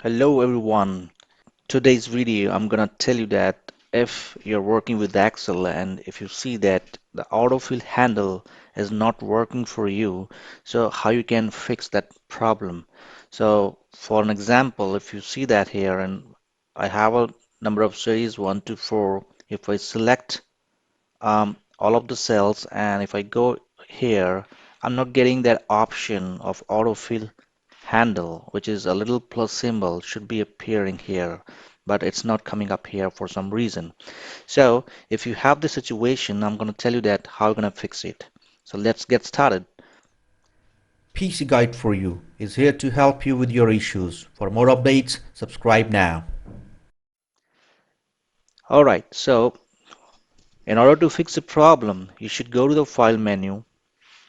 Hello everyone. Today's video I'm gonna tell you that if you're working with Excel and if you see that the autofill handle is not working for you, so how you can fix that problem. So for an example, if you see that here and I have a number of series 1 to 4, if I select all of the cells and if I go here, I'm not getting that option of autofill handle, which is a little plus symbol, should be appearing here, but it's not coming up here for some reason. So if you have this situation, I'm going to tell you that how you're going to fix it. So let's get started. PC Guide for You is here to help you with your issues. For more updates, subscribe now. All right, so in order to fix the problem, you should go to the File menu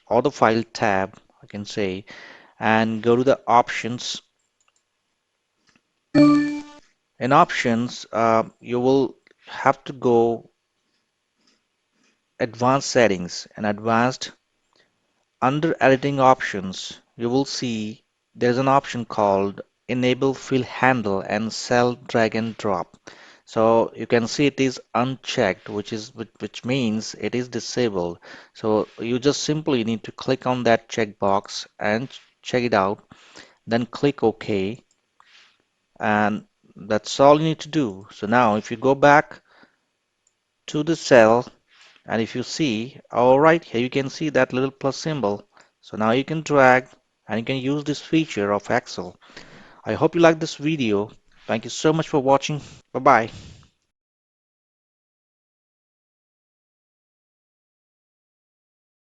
or the File tab, I can say, and go to the Options. In Options, you will have to go Advanced Settings and Advanced. Under editing options, you will see there's an option called enable fill handle and cell drag and drop. So you can see it is unchecked, which means it is disabled. So you just simply need to click on that checkbox and check it out, then click OK, and that's all you need to do. So now if you go back to the cell and if you see, all right, here you can see that little plus symbol. So now you can drag and you can use this feature of Excel. I hope you like this video. Thank you so much for watching. Bye bye.